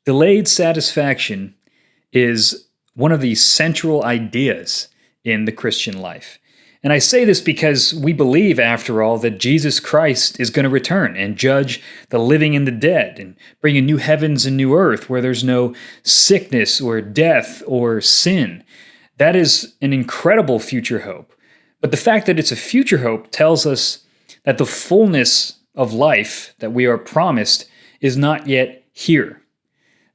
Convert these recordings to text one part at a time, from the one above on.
Delayed satisfaction is one of the central ideas in the Christian life. And I say this because we believe, after all, that Jesus Christ is going to return and judge the living and the dead and bring a new heavens and new earth where there's no sickness or death or sin. That is an incredible future hope. But the fact that it's a future hope tells us that the fullness of life that we are promised is not yet here,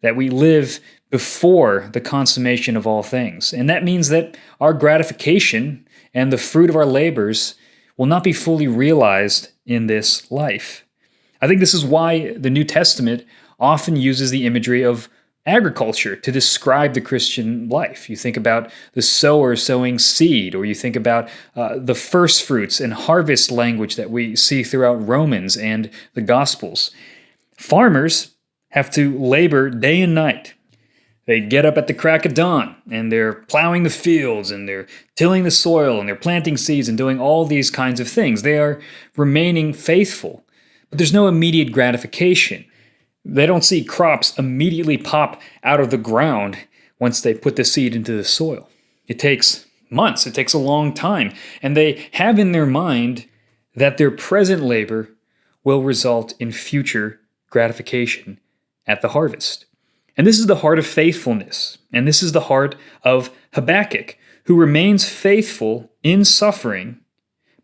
that we live before the consummation of all things. And that means that our gratification and the fruit of our labors will not be fully realized in this life. I think this is why the New Testament often uses the imagery of agriculture to describe the Christian life. You think about the sower sowing seed, or you think about the first fruits and harvest language that we see throughout Romans and the Gospels. Farmers have to labor day and night. They get up at the crack of dawn, and they're plowing the fields, and they're tilling the soil, and they're planting seeds and doing all these kinds of things. They are remaining faithful, but there's no immediate gratification. They don't see crops immediately pop out of the ground once they put the seed into the soil. It takes months, it takes a long time, and they have in their mind that their present labor will result in future gratification at the harvest. And this is the heart of faithfulness, and this is the heart of Habakkuk, who remains faithful in suffering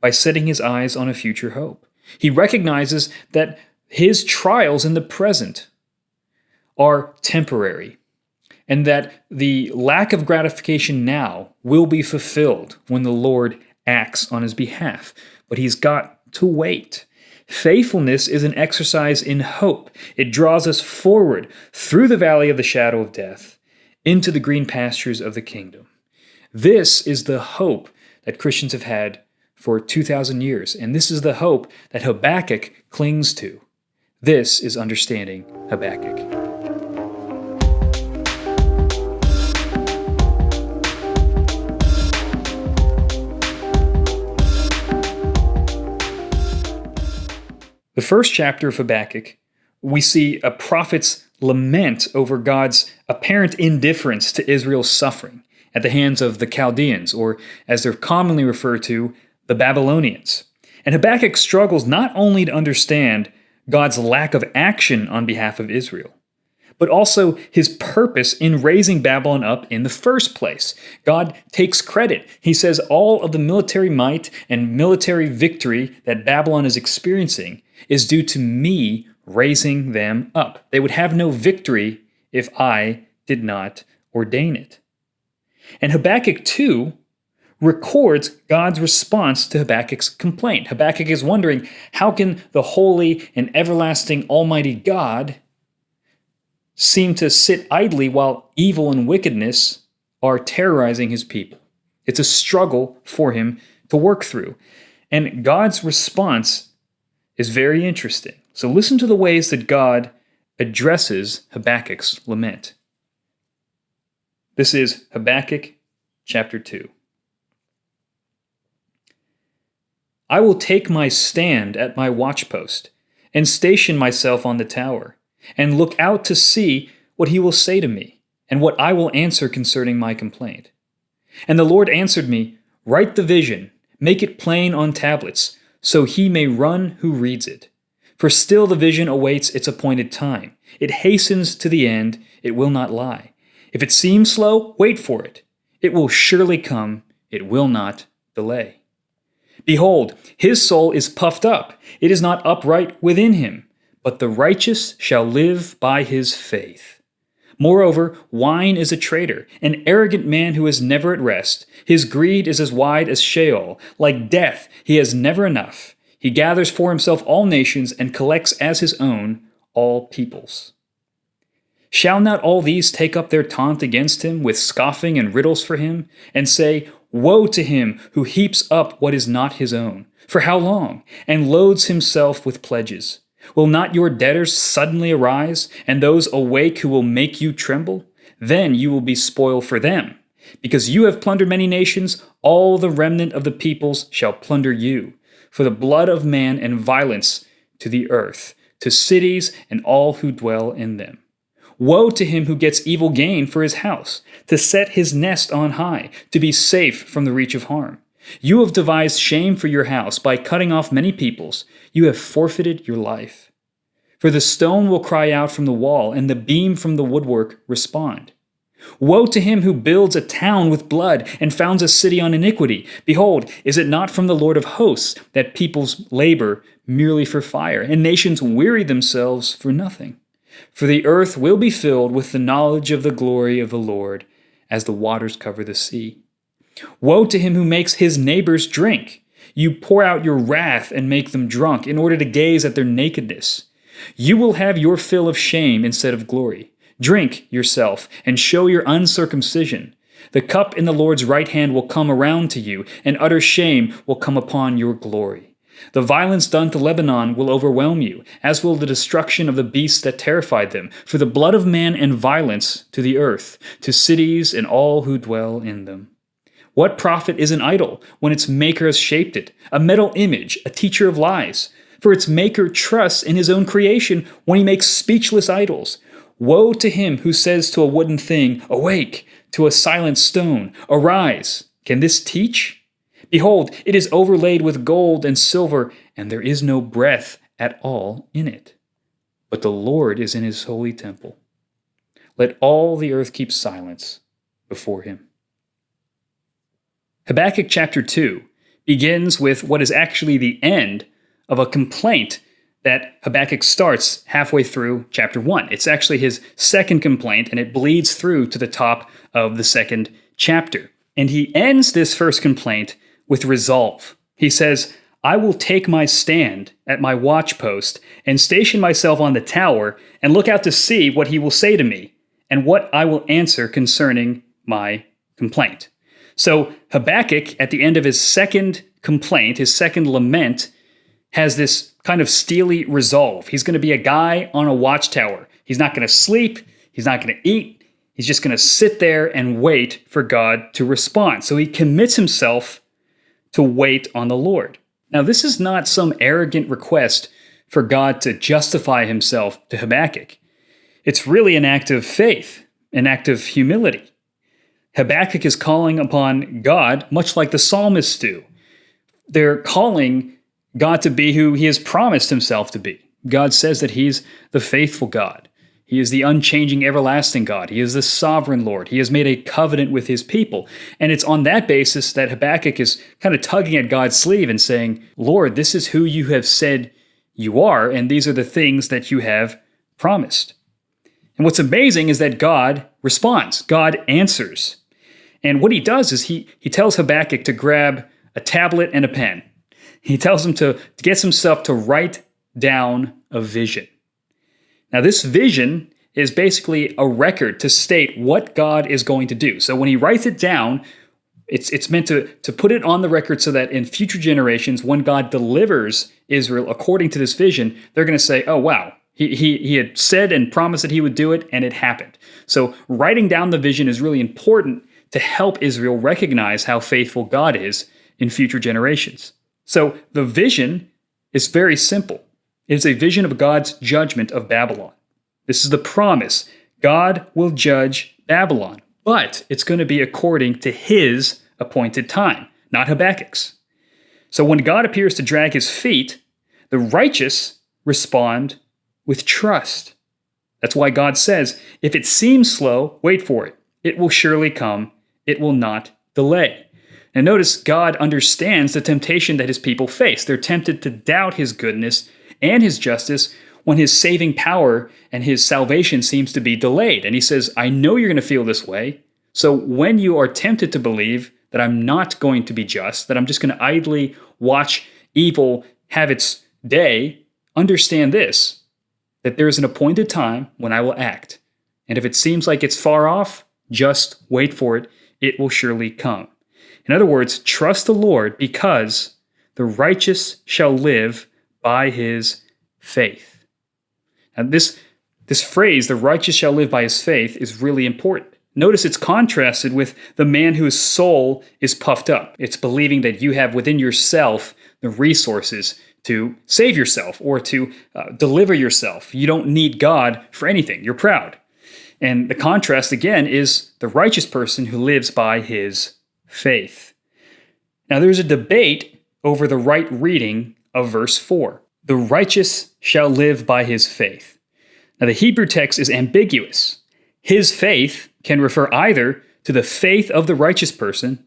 by setting his eyes on a future hope. He recognizes that his trials in the present are temporary, and that the lack of gratification now will be fulfilled when the Lord acts on his behalf. But he's got to wait. Faithfulness is an exercise in hope. It draws us forward through the valley of the shadow of death into the green pastures of the kingdom. This is the hope that Christians have had for 2,000 years, and this is the hope that Habakkuk clings to. This is understanding Habakkuk. The first chapter of Habakkuk, we see a prophet's lament over God's apparent indifference to Israel's suffering at the hands of the Chaldeans, or as they're commonly referred to, the Babylonians. And Habakkuk struggles not only to understand God's lack of action on behalf of Israel, but also his purpose in raising Babylon up in the first place. God takes credit. He says all of the military might and military victory that Babylon is experiencing is due to me raising them up. They would have no victory if I did not ordain it. And Habakkuk 2 records God's response to Habakkuk's complaint. Habakkuk is wondering, how can the holy and everlasting Almighty God seem to sit idly while evil and wickedness are terrorizing his people? It's a struggle for him to work through. And God's response is very interesting. So listen to the ways that God addresses Habakkuk's lament. This is Habakkuk chapter 2. I will take my stand at my watchpost and station myself on the tower and look out to see what he will say to me and what I will answer concerning my complaint. And the Lord answered me, write the vision, make it plain on tablets, so he may run who reads it. For still the vision awaits its appointed time. It hastens to the end, it will not lie. If it seems slow, wait for it. It will surely come, it will not delay. Behold, his soul is puffed up, it is not upright within him, but the righteous shall live by his faith. Moreover, wine is a traitor, an arrogant man who is never at rest. His greed is as wide as Sheol. Like death, he has never enough. He gathers for himself all nations and collects as his own all peoples. Shall not all these take up their taunt against him with scoffing and riddles for him, and say, woe to him who heaps up what is not his own? For how long? And loads himself with pledges. Will not your debtors suddenly arise, and those awake who will make you tremble? Then you will be spoil for them. Because you have plundered many nations, all the remnant of the peoples shall plunder you. For the blood of man and violence to the earth, to cities and all who dwell in them. Woe to him who gets evil gain for his house, to set his nest on high, to be safe from the reach of harm. You have devised shame for your house by cutting off many peoples. You have forfeited your life. For the stone will cry out from the wall, and the beam from the woodwork respond. Woe to him who builds a town with blood and founds a city on iniquity. Behold, is it not from the Lord of hosts that peoples labor merely for fire, and nations weary themselves for nothing? For the earth will be filled with the knowledge of the glory of the Lord, as the waters cover the sea. Woe to him who makes his neighbors drink. You pour out your wrath and make them drunk in order to gaze at their nakedness. You will have your fill of shame instead of glory. Drink yourself and show your uncircumcision. The cup in the Lord's right hand will come around to you, and utter shame will come upon your glory. The violence done to Lebanon will overwhelm you, as will the destruction of the beasts that terrified them, for the blood of man and violence to the earth, to cities and all who dwell in them. What profit is an idol when its maker has shaped it, a metal image, a teacher of lies? For its maker trusts in his own creation when he makes speechless idols. Woe to him who says to a wooden thing, "Awake," to a silent stone, "Arise." Can this teach? Behold, it is overlaid with gold and silver, and there is no breath at all in it. But the Lord is in his holy temple. Let all the earth keep silence before him. Habakkuk chapter 2 begins with what is actually the end of a complaint that Habakkuk starts halfway through chapter 1. It's actually his second complaint, and it bleeds through to the top of the second chapter. And he ends this first complaint with resolve. He says, I will take my stand at my watchpost and station myself on the tower and look out to see what he will say to me and what I will answer concerning my complaint. So Habakkuk, at the end of his second complaint, his second lament, has this kind of steely resolve. He's going to be a guy on a watchtower. He's not going to sleep. He's not going to eat. He's just going to sit there and wait for God to respond. So he commits himself to wait on the Lord. Now, this is not some arrogant request for God to justify himself to Habakkuk. It's really an act of faith, an act of humility. Habakkuk is calling upon God, much like the psalmists do. They're calling God to be who he has promised himself to be. God says that he's the faithful God. He is the unchanging, everlasting God. He is the sovereign Lord. He has made a covenant with his people. And it's on that basis that Habakkuk is kind of tugging at God's sleeve and saying, Lord, this is who you have said you are, and these are the things that you have promised. And what's amazing is that God responds. God answers. And what he does is he tells Habakkuk to grab a tablet and a pen. He tells him to get himself to write down a vision. Now, this vision is basically a record to state what God is going to do. So when he writes it down, it's meant to put it on the record so that in future generations, when God delivers Israel according to this vision, they're going to say, oh, wow, he had said and promised that he would do it, and it happened. So writing down the vision is really important to help Israel recognize how faithful God is in future generations. So the vision is very simple. It is a vision of God's judgment of Babylon. This is the promise. God will judge Babylon, but it's going to be according to his appointed time, not Habakkuk's. So when God appears to drag his feet, the righteous respond with trust. That's why God says, if it seems slow, wait for it. It will surely come. It will not delay. And notice God understands the temptation that his people face. They're tempted to doubt his goodness and his justice when his saving power and his salvation seems to be delayed. And he says, I know you're going to feel this way. So when you are tempted to believe that I'm not going to be just, that I'm just going to idly watch evil have its day, understand this, that there is an appointed time when I will act. And if it seems like it's far off, just wait for it. It will surely come. In other words, trust the Lord because the righteous shall live by his faith. Now this phrase, the righteous shall live by his faith, is really important. Notice it's contrasted with the man whose soul is puffed up. It's believing that you have within yourself the resources to save yourself or to deliver yourself. You don't need God for anything. You're proud. And the contrast, again, is the righteous person who lives by his faith. Now, there's a debate over the right reading of verse 4. The righteous shall live by his faith. Now, the Hebrew text is ambiguous. His faith can refer either to the faith of the righteous person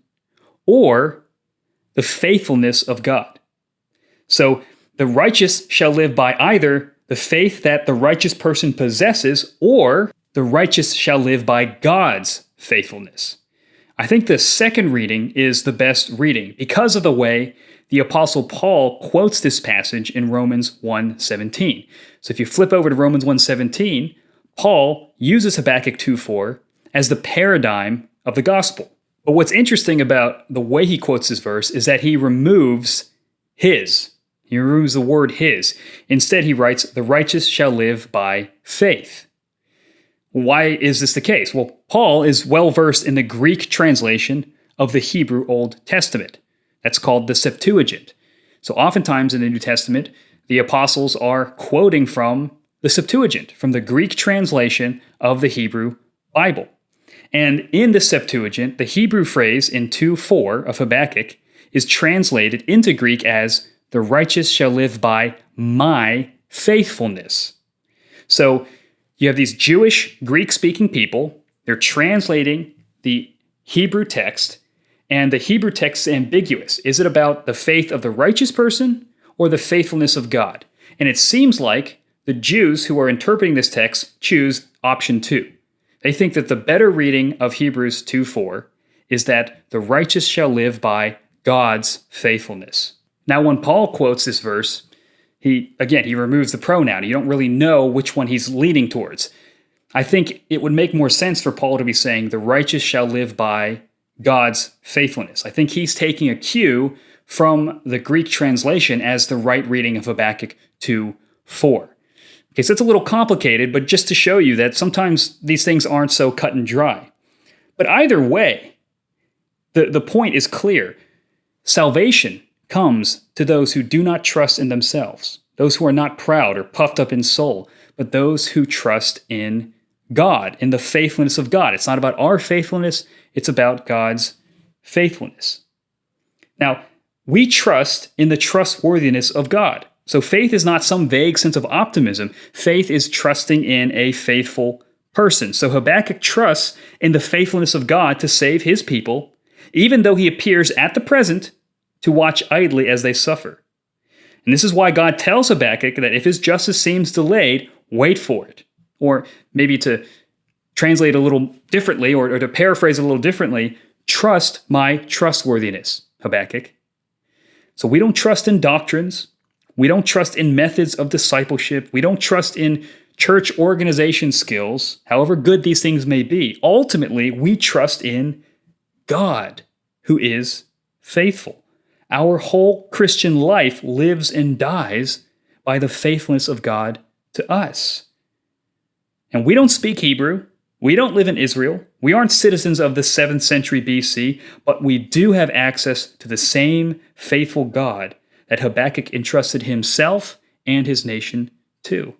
or the faithfulness of God. So, the righteous shall live by either the faith that the righteous person possesses or the righteous shall live by God's faithfulness. I think the second reading is the best reading because of the way the Apostle Paul quotes this passage in Romans 1:17. So if you flip over to Romans 1:17, Paul uses Habakkuk 2:4 as the paradigm of the gospel. But what's interesting about the way he quotes this verse is that he removes his. He removes the word his. Instead, he writes, the righteous shall live by faith. Why is this the case? Well, Paul is well versed in the Greek translation of the Hebrew Old Testament. That's called the Septuagint. So oftentimes in the New Testament, the apostles are quoting from the Septuagint, from the Greek translation of the Hebrew Bible. And in the Septuagint, the Hebrew phrase in 2:4 of Habakkuk is translated into Greek as, the righteous shall live by my faithfulness. So you have these Jewish, Greek-speaking people. They're translating the Hebrew text, and the Hebrew text is ambiguous. Is it about the faith of the righteous person or the faithfulness of God? And it seems like the Jews who are interpreting this text choose option 2. They think that the better reading of Hebrews 2:4 is that the righteous shall live by God's faithfulness. Now, when Paul quotes this verse, he removes the pronoun. You don't really know which one he's leaning towards. I think it would make more sense for Paul to be saying, the righteous shall live by God's faithfulness. I think he's taking a cue from the Greek translation as the right reading of Habakkuk 2:4. Okay, so it's a little complicated, but just to show you that sometimes these things aren't so cut and dry. But either way, the point is clear. Salvation comes to those who do not trust in themselves, those who are not proud or puffed up in soul, but those who trust in God, in the faithfulness of God. It's not about our faithfulness, it's about God's faithfulness. Now, we trust in the trustworthiness of God. So faith is not some vague sense of optimism. Faith is trusting in a faithful person. So Habakkuk trusts in the faithfulness of God to save his people, even though he appears at the present to watch idly as they suffer. And this is why God tells Habakkuk that if his justice seems delayed, wait for it. Or maybe to translate a little differently, or to paraphrase a little differently, trust my trustworthiness, Habakkuk. So we don't trust in doctrines. We don't trust in methods of discipleship. We don't trust in church organization skills, however good these things may be. Ultimately, we trust in God, who is faithful. Our whole Christian life lives and dies by the faithfulness of God to us. And we don't speak Hebrew. We don't live in Israel. We aren't citizens of the 7th century BC, but we do have access to the same faithful God that Habakkuk entrusted himself and his nation to.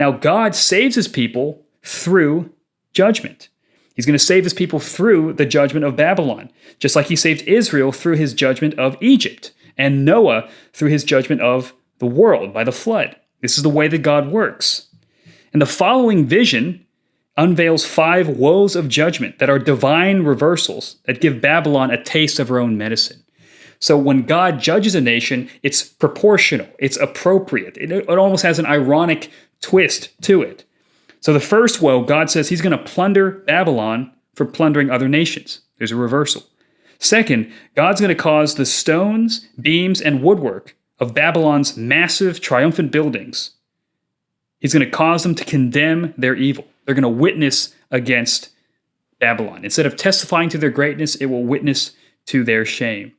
Now, God saves his people through judgment. He's going to save his people through the judgment of Babylon, just like he saved Israel through his judgment of Egypt, and Noah through his judgment of the world by the flood. This is the way that God works. And the following vision unveils 5 woes of judgment that are divine reversals that give Babylon a taste of her own medicine. So when God judges a nation, it's proportional, it's appropriate. It almost has an ironic twist to it. So the first woe, God says he's going to plunder Babylon for plundering other nations. There's a reversal. Second, God's going to cause the stones, beams, and woodwork of Babylon's massive triumphant buildings. He's going to cause them to condemn their evil. They're going to witness against Babylon. Instead of testifying to their greatness, it will witness to their shame.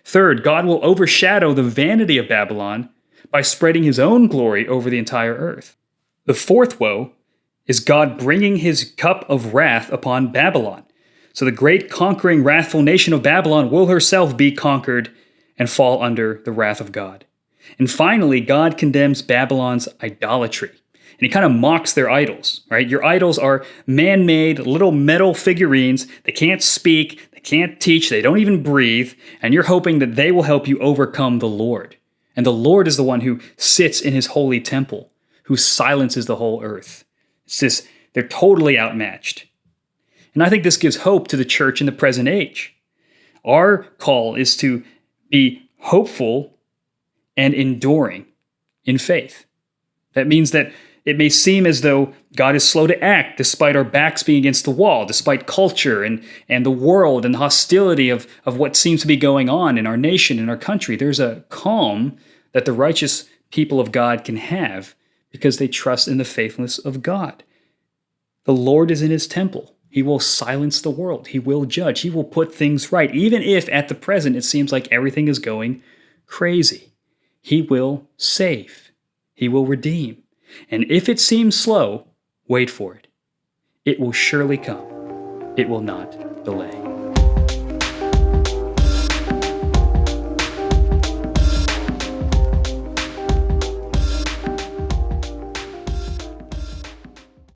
Third, God will overshadow the vanity of Babylon by spreading his own glory over the entire earth. The fourth woe is God bringing his cup of wrath upon Babylon. So the great conquering, wrathful nation of Babylon will herself be conquered and fall under the wrath of God. And finally, God condemns Babylon's idolatry. And he kind of mocks their idols, right? Your idols are man-made little metal figurines. They can't speak, they can't teach, they don't even breathe, and you're hoping that they will help you overcome the Lord. And the Lord is the one who sits in his holy temple, who silences the whole earth. It's just, they're totally outmatched. And I think this gives hope to the church in the present age. Our call is to be hopeful and enduring in faith. That means that it may seem as though God is slow to act despite our backs being against the wall, despite culture and the world and the hostility of what seems to be going on in our nation, in our country. There's a calm that the righteous people of God can have because they trust in the faithfulness of God. The Lord is in his temple. He will silence the world. He will judge. He will put things right. Even if at the present it seems like everything is going crazy, he will save. He will redeem. And if it seems slow, wait for it. It will surely come. It will not delay.